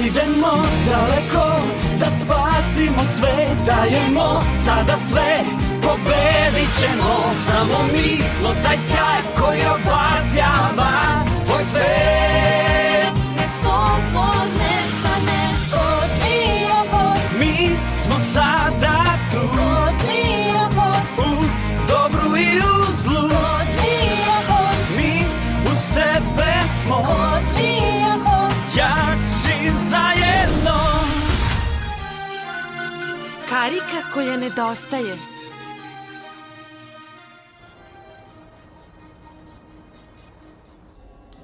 Idemo daleko da spasimo sve, dajemo sada sve, pobedit ćemo. Samo mi smo taj sjaj koji obasjava tvoj svet. Nek svo zlo nestane, odlijemo. Mi smo sada tu, Odlijemo, u dobru i u zlu. odlijemo, Mi uz tebe smo odlijemo. jači zajedno. Karika koja nedostaje.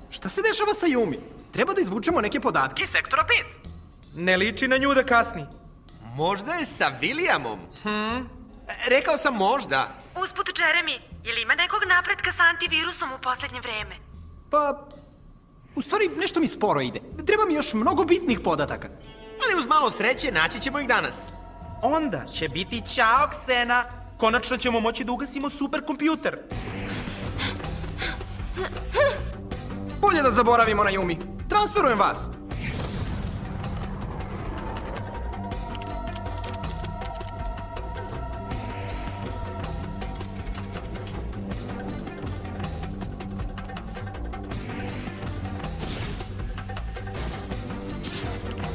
Šta se dešava sa Yumi? Treba da izvučemo neke podatke iz sektora 5. Ne liči na nju da kasni. Možda je sa Williamom. Rekao sam možda. Usput, Jeremy, ili ima nekog napretka sa antivirusom u poslednje vreme? Pa, u stvari nešto mi sporo ide. Treba mi još mnogo bitnih podataka. Ali uz malo sreće naći ćemo ih danas. Onda će biti ćao, Ksena. Konačno ćemo moći da ugasimo superkompjuter. Bolje da zaboravimo na Yumi. Transferujem vas.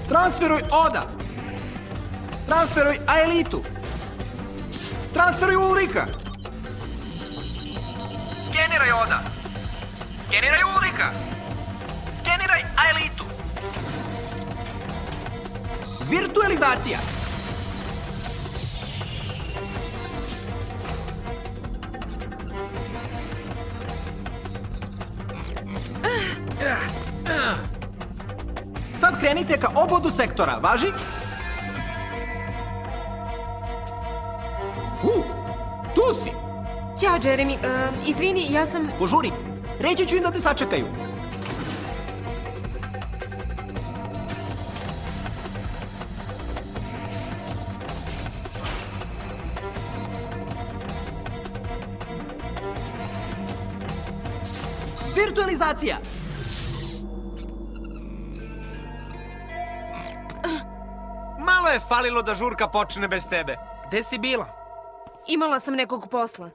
Transferuj Oda. Transferuj Aelitu. Transferuj Ulrika. Skeniraj Oda. Skeniraj Ulrika. Skeniraj Aelitu. Virtualizacija. Sad krenite ka obodu sektora, važi? Tu si! Ćao, Jeremy. Izvini, ja sam... Požuri, reći ću im da te sačekaju. Virtualizacija! Malo je falilo da žurka počne bez tebe. Gde si bila? Imala sam nekog posla.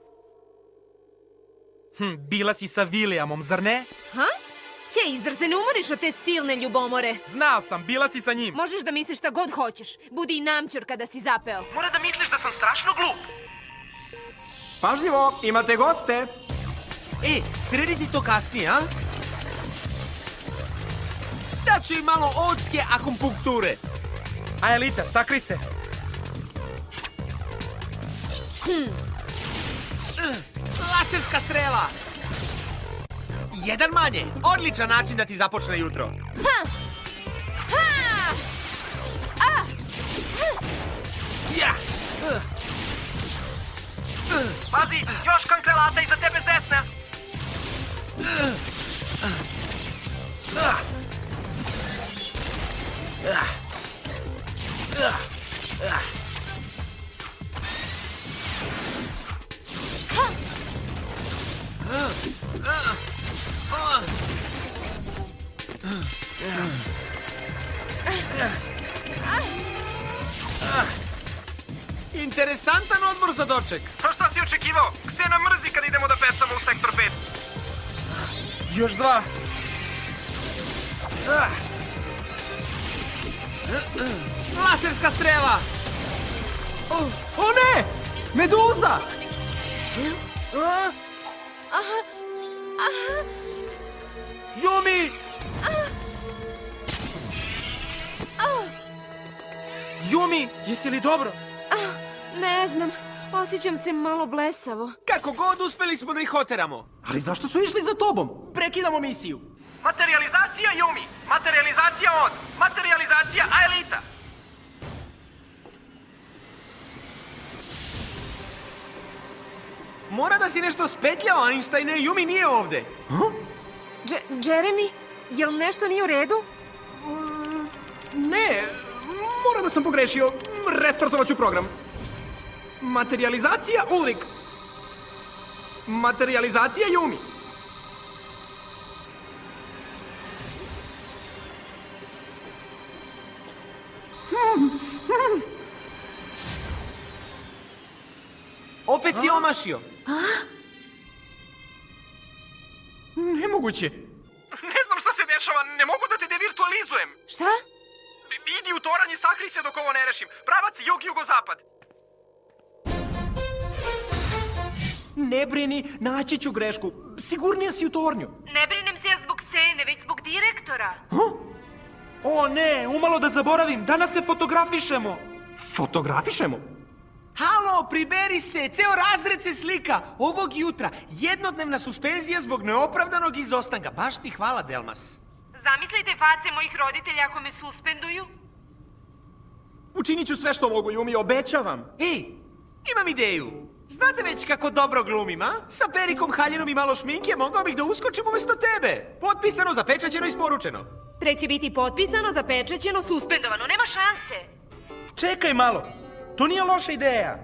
Bila si sa Williamom, zar ne? Ha? Hej, zar se ne umoriš od te silne ljubomore? Znao sam, bila si sa njim. Možeš da misliš šta god hoćeš. Budi i namćur kada si zapeo. Mora da misliš da sam strašno glup. Pažljivo, imate goste. Srediti to kasnije, a? Daću im malo odske akupunkture. Aelita, sakri se. Laserska strela. Jedan manje. Odličan način da ti započne jutro. Ja! Pazi, još kankrelata iza tebe s desna. Interesantan odmor za doček. Pa šta si očekivao? Ksena mrzi kad idemo da pecamo u sektor 5. Još dva. Laserska strela. O ne! Meduza! Yumi! Yumi, jesi li dobro? Ne znam, osjećam se malo blesavo. Kako god uspeli smo da ih oteramo. Ali zašto su išli za tobom? Prekidamo misiju. Materializacija Yumi! Materializacija Od! Materializacija Aelita! Mora da si nešto spetljao, Einsteine. Yumi nije ovde. Jeremy, jel nešto nije u redu? Ne, mora da sam pogrešio. Restartovat ću program. Materializacija Ulrik. Materializacija Yumi. Opet si omašio. Nemoguće. Ne znam šta se dešava, ne mogu da te devirtualizujem. Šta? Idi u toranj i sakri se dok ovo ne rešim. Pravac jug-jugozapad. Ne brini, naći ću grešku. Sigurnije si u tornju. Ne brinem se ja zbog scene, već zbog direktora. O ne, umalo da zaboravim, danas se fotografišemo. Fotografišemo? Halo, priberi se, ceo razred se slika. Ovog jutra, jednodnevna suspenzija zbog neopravdanog izostanka. Baš ti hvala, Delmas. Zamislite face mojih roditelja ako me suspenduju. Učinit ću sve što mogu, Yumi, obećavam. Ej, imam ideju. Znate već kako dobro glumim, a? Sa perikom, haljinom i malo šminke mogao bih da uskočim umesto tebe. Potpisano, zapečaćeno i isporučeno. Pre će biti potpisano, zapečaćeno, suspendovano. Nema šanse. Čekaj malo, to nije loša ideja.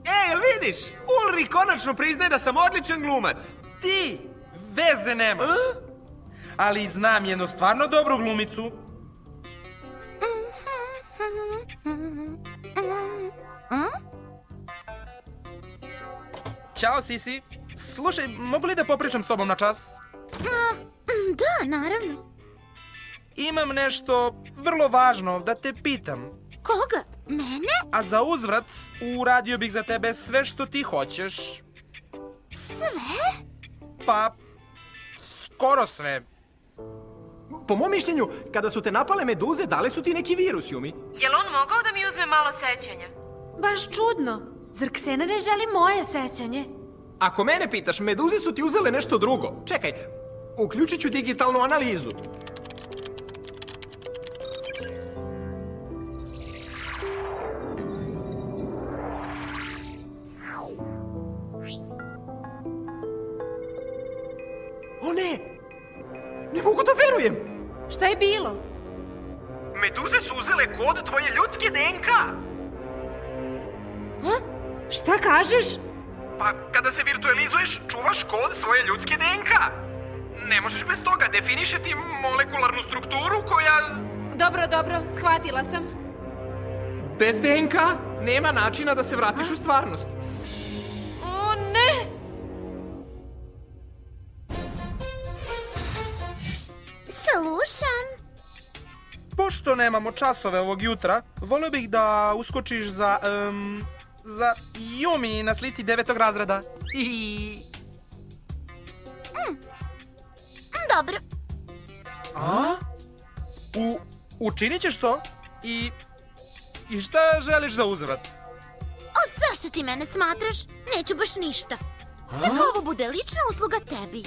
Jel vidiš? Ulrik konačno priznaje da sam odličan glumac. Ti, veze nema. Ali znam jednu stvarno dobru glumicu. Ćao, Sisi. Slušaj, mogu li da popričam s tobom na čas? Da, naravno. Imam nešto vrlo važno da te pitam. Koga? Mene? A za uzvrat, uradio bih za tebe sve što ti hoćeš. Sve? Pa, skoro sve. Po mom mišljenju, kada su te napale meduze, dale su ti neki virus, Yumi. Jel on mogao da mi uzme malo sećanja? Baš čudno. Zar Ksena ne želi moje sećanje? Ako mene pitaš, meduze su ti uzele nešto drugo. Čekaj, uključit ću digitalnu analizu. O ne! Ne mogu da verujem! Šta je bilo? Meduze su uzele kod tvoje ljudske DNK! Šta kažeš? Pa, kada se virtualizuješ, čuvaš kod svoje ljudske DNK. Ne možeš bez toga, definiše ti molekularnu strukturu koja... Dobro, shvatila sam. Bez DNK nema načina da se vratiš u stvarnost. O ne! Slušam. Pošto nemamo časove ovog jutra, volio bih da uskočiš za Yumi na slici 9. razreda. Dobro. A? Učinit ćeš to? I šta želiš za uzvrat? Zašto ti mene smatraš? Neću baš ništa. Neka ovo bude lična usluga tebi.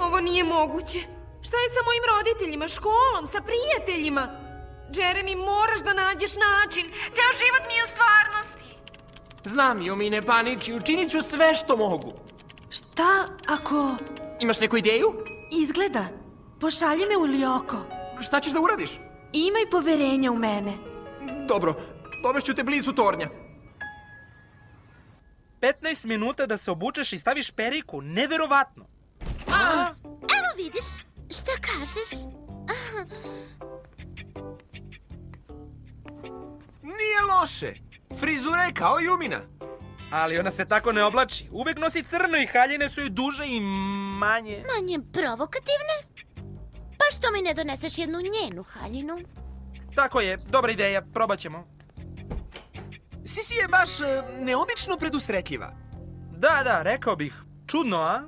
Ovo nije moguće. Šta je sa mojim roditeljima, školom, sa prijateljima? Jeremy, moraš da nađeš način. Ceo život mi je u stvarnosti. Znam, Yumi, ne paniči, učinit ću sve što mogu. Šta ako... Imaš neku ideju? Izgleda. Pošalji me u Lioko. Šta ćeš da uradiš? Imaj poverenja u mene. Dobro, dovešću te blizu tornja. 15 minuta da se obučeš i staviš periku, neverovatno. Evo vidiš, šta kažeš? Nije loše. Frizura je kao Yumina. Ali ona se tako ne oblači. Uvek nosi crno i haljine su joj duže i manje. Manje provokativne? Pa što mi ne doneseš jednu njenu haljinu? Tako je, dobra ideja, probat ćemo. Sisi je baš neobično predusretljiva. Da, rekao bih. Čudno, a?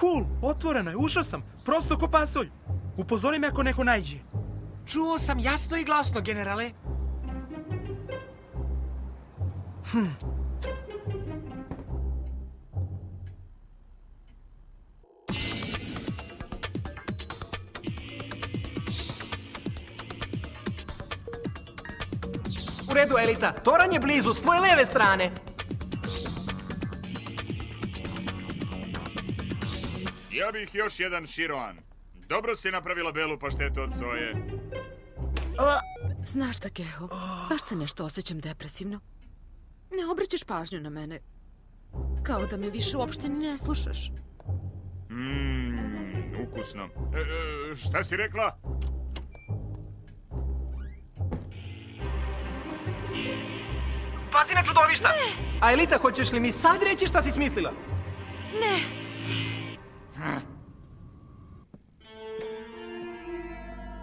Cool, otvoreno je, ušao sam. Prosto ko pasulj. Upozori me ako neko naiđe. Čuo sam jasno i glasno, generale. U redu, Elita. Toran je blizu, s tvoje leve strane. Ja bih još jedan Široan. Dobro si napravila belu paštetu od soje. Znaš šta, Keho, baš se nešto osjećam depresivno. Ne obraćaš pažnju na mene. Kao da me više uopšte ni ne slušaš. Ukusno. Šta si rekla? Pazi na čudovišta! A Elita, hoćeš li mi sad reći šta si smislila?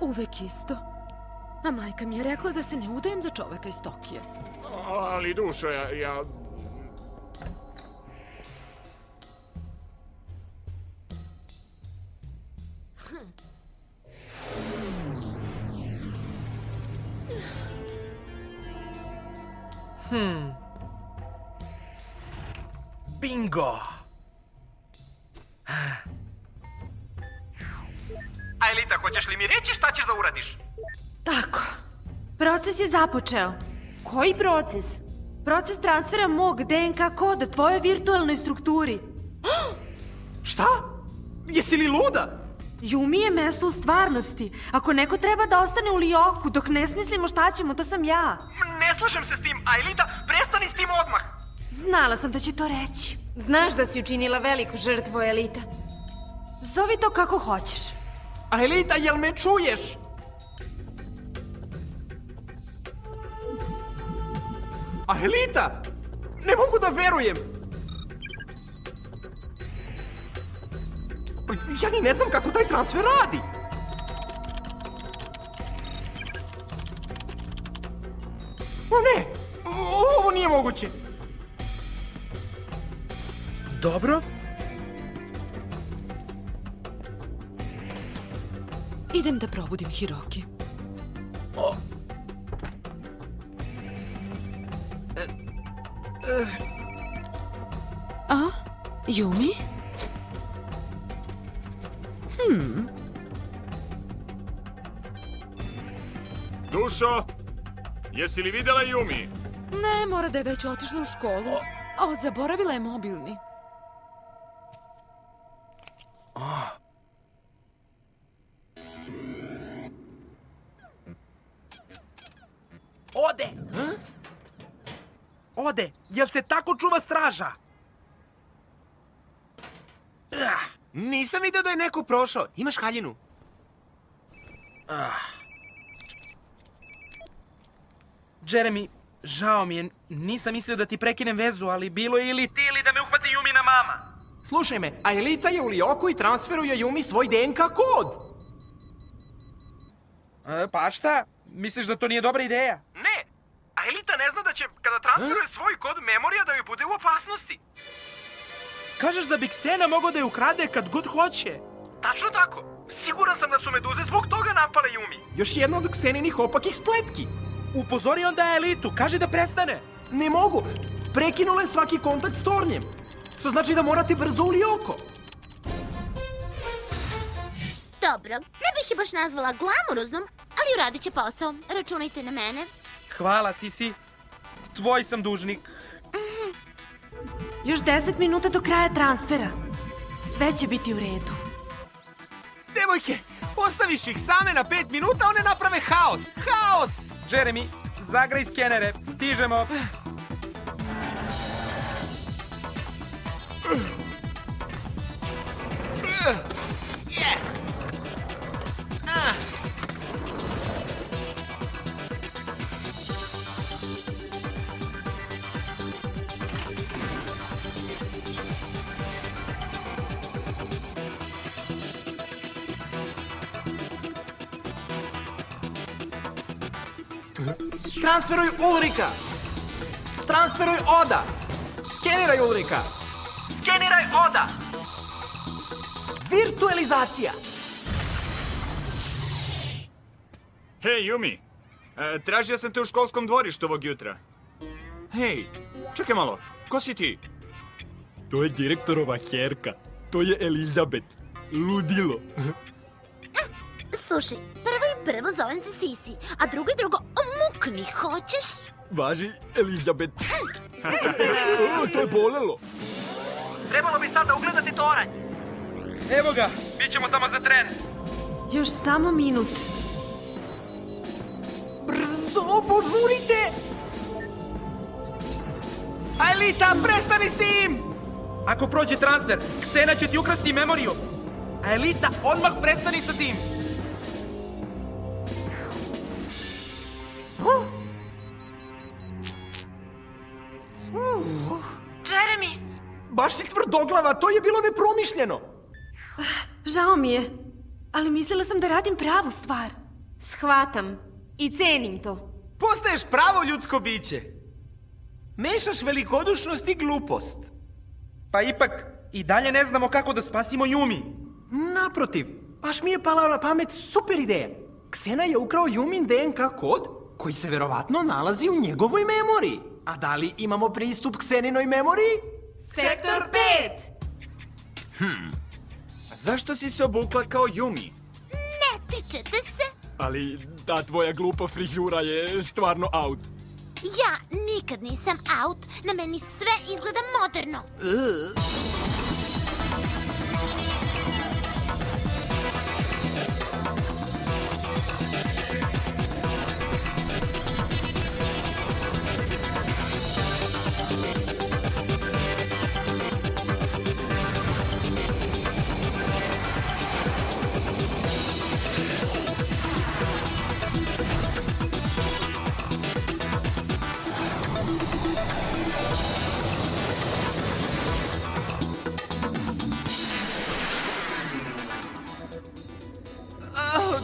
Uvek isto. A majka mi je rekla da se ne udajem za čoveka iz Tokije. Ali dušo, ja... Bingo! A Elita, hoćeš li mi reći šta ćeš da uradiš? Tako. Proces je započeo. Koji proces? Proces transfera mog DNK koda tvojoj virtualnoj strukturi. Šta? Jesi li luda? Yumi je mesto u stvarnosti. Ako neko treba da ostane u Lioku dok ne smislimo šta ćemo, to sam ja. Ne slažem se s tim, a Elita, prestani s tim odmah! Znala sam da će to reći. Znaš da si učinila veliku žrtvu, Elita. Zovi to kako hoćeš. A Elita, jel me čuješ? A Elita! Ne mogu da verujem! Ja ni ne znam kako taj transfer radi! O ne! Ovo nije moguće! Dobro. Idem da probudim Hiroki. A? Yumi? Dušo, jesi li vidjela Yumi? Ne, mora da je već otišla u školu. O, zaboravila je mobilni. Ode! Ode! Jel se tako čuva straža? Nisam vidio da je neko prošao. Imaš haljinu? Jeremy, žao mi je, nisam mislio da ti prekinem vezu, ali bilo je ili ti ili da me uhvati Yumina mama. Slušaj me, a Elita je u Lioku i transferuje Yumi svoj DNK kod. Pa šta? Misliš da to nije dobra ideja? Ne, a Elita ne zna da će, kada transferuje svoj kod memorija, da joj bude u opasnosti. Kažeš da bi Ksena mogao da je ukrade kad god hoće? Tačno tako. Siguran sam da su meduze zbog toga napale Yumi. Još jedna od Kseninih opakih spletki. Upozori onda Elitu, kaži da prestane. Ne mogu. Prekinula je svaki kontakt s Tornjem. Što znači da morate brzo u Lioko. Dobro, ne bih je baš nazvala glamuroznom, ali uradit će posao. Računajte na mene. Hvala, Sisi. Tvoj sam dužnik. Još 10 minuta do kraja transfera. Sve će biti u redu. Devojke, ostaviš ih same na 5 minuta, one naprave haos. Haos! Jeremy, zagraj skenere, stižemo. Transferuj Ulrika! Transferuj Oda! Skeniraj Ulrika! Skeniraj Oda! Virtualizacija! Hej, Yumi, tražio sam te u školskom dvorištu ovog jutra. Hej, čekaj malo, ko si ti? To je direktorova herka. To je Elizabet. Ludilo. Slušaj, prvo zovem se Sisi, a drugo mukni, hoćeš? Važi, Elizabet. To je bolelo. Trebalo bi sad da ugledate toranj. Evo ga, bit ćemo tamo za tren. Još samo minut. Brzo, požurite! Aelita, prestani s tim! Ako prođe transfer, Ksena će ti ukrasti memoriju. A Elita, odmah prestani sa tim. Jeremy! Baš si tvrdoglava, to je bilo nepromišljeno. Žao mi je, ali mislila sam da radim pravu stvar. Shvatam i cenim to. Postaješ pravo ljudsko biće. Mešaš velikodušnost i glupost. Pa ipak, i dalje ne znamo kako da spasimo Yumi. Naprotiv, baš mi je pala na pamet super ideja. Ksena je ukrao Yumin DNK kod koji se verovatno nalazi u njegovoj memoriji. A da li imamo pristup Kseninoj memoriji? Sektor 5! A zašto si se obukla kao Yumi? Ne tičete se. Ali ta tvoja glupa frizura je stvarno out. Ja nikad nisam out, na meni sve izgleda moderno.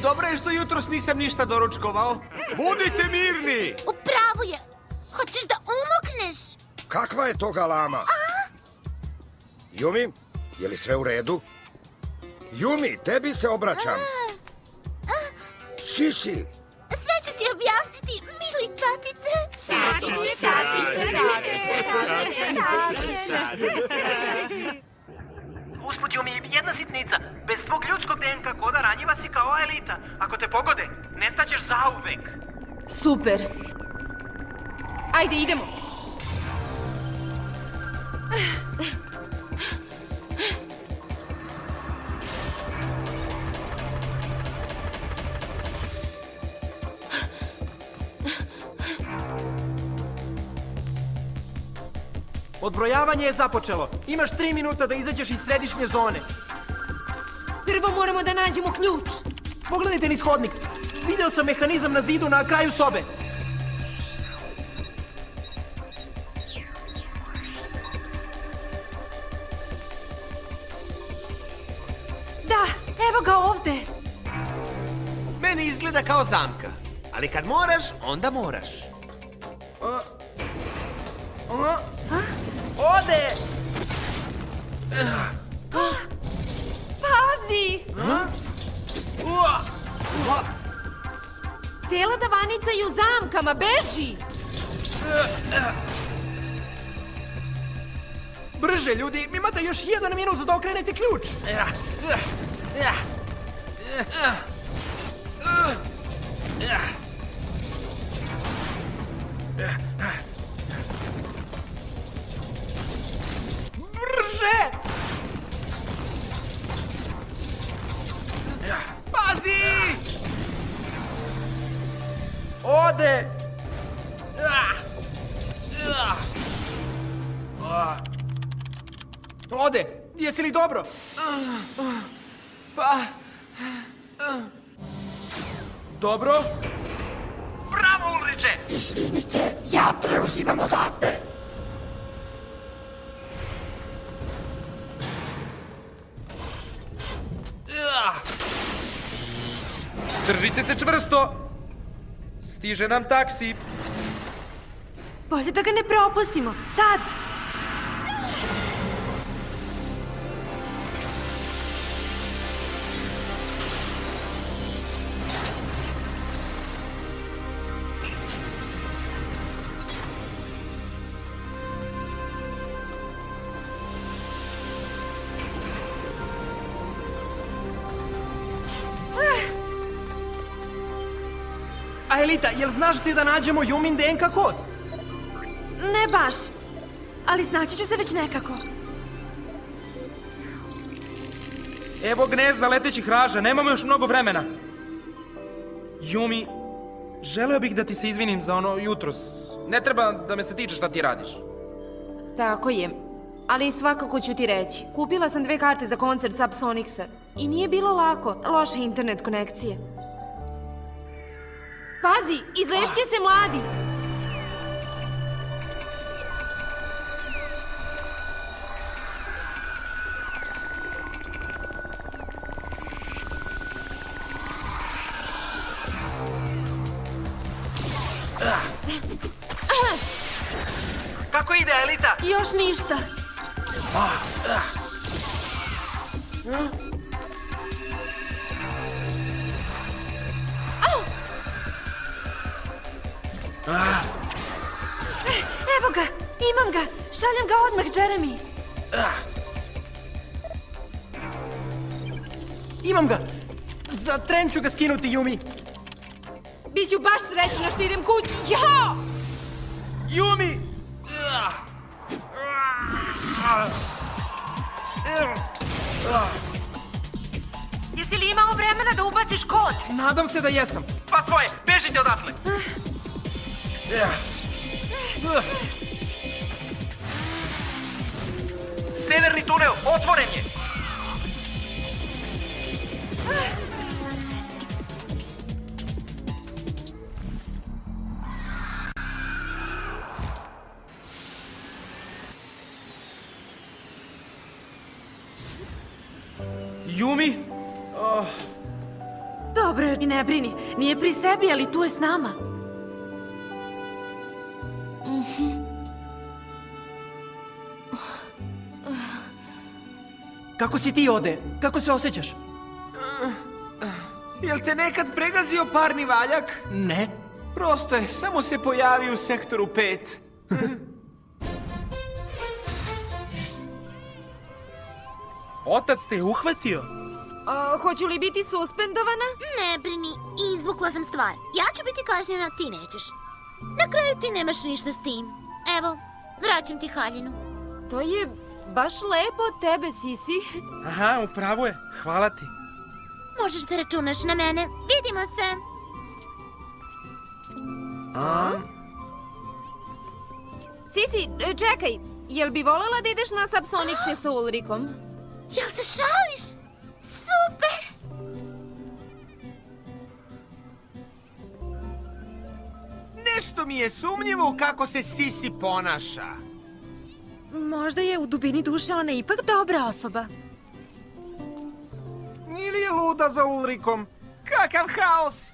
Dobro je što jutros nisam ništa doručkovao. Budite mirni! U pravu je. Hoćeš da umokneš? Kakva je to galama? Yumi, je li sve u redu? Yumi, tebi se obraćam. Sisi. Sve ću ti objasniti, mili tatice. Usput, Yumi, jedna sitnica. Bez tvog ljudskog DNK koda ranjiva si kao Aelita. Ako te pogode, nestaćeš zauvek. Super. Ajde, idemo. Odbrojavanje je započelo. Imaš 3 minuta da izađeš iz središnje zone. Prvo moramo da nađemo ključ. Pogledajte niz hodnik. Video sam mehanizam na zidu na kraju sobe. Da, evo ga ovde. Meni izgleda kao zamka. Ali kad moraš, onda moraš. Ode! Pazi! Cijela davanica je u zamkama, beži! Brže, ljudi, imate još 1 minut da okrenete ključ. Brže! Pazi! Ode! Ode, jesi li dobro? Pa... Dobro? Bravo, Ulriče! Izvinite, ja preuzimam odatle. Držite se čvrsto! Stiže nam taksi. Bolje da ga ne propustimo. Sad! Aelita, jel znaš gdje da nađemo Yumin DNK kod? Ne baš. Ali znaći ću se već nekako. Evo gnezda letećih raža, nemamo još mnogo vremena. Yumi, želeo bih da ti se izvinim za ono jutros. Ne treba da me se tiče šta ti radiš. Tako je. Ali svakako ću ti reći. Kupila sam 2 karte za koncert Subsonicsa. I nije bilo lako. Loše internet konekcije. Pazi, izlešće se mladi! Kako ide, Elita? Još ništa. Evo ga, imam ga. Šaljem ga odmah, Jeremy. Imam ga. Za tren ću ga skinuti, Yumi. Biću baš srećna što idem kući. Ja! Yumi! Jesi li imao vremena da ubaciš kod? Nadam se da jesam. Pa svoje, bežite odatle! Severni tunel, otvoren je! Yumi? Dobro, i ne brini. Nije pri sebi, ali tu je s nama. Kako si ti, Ode? Kako se osjećaš? Jel te nekad pregazio parni valjak? Ne. Prosto je, samo se pojavi u sektoru 5. Otac te je uhvatio? Hoću li biti suspendovana? Ne brini, izvukla sam stvar. Ja ću biti kažnjena, ti nećeš. Na kraju ti nemaš ništa s tim. Evo, vraćam ti haljinu. To je baš lepo od tebe, Sisi. Aha, upravo je. Hvala ti. Možeš da računaš na mene. Vidimo se. Sisi, čekaj. Jel bi volela da ideš na Subsonicse sa Ulrikom? Jel se šališ? Super! Nešto mi je sumnjivo kako se Sisi ponaša. Možda je u dubini duše ona ipak dobra osoba. Ili je luda za Ulrikom? Kakav haos!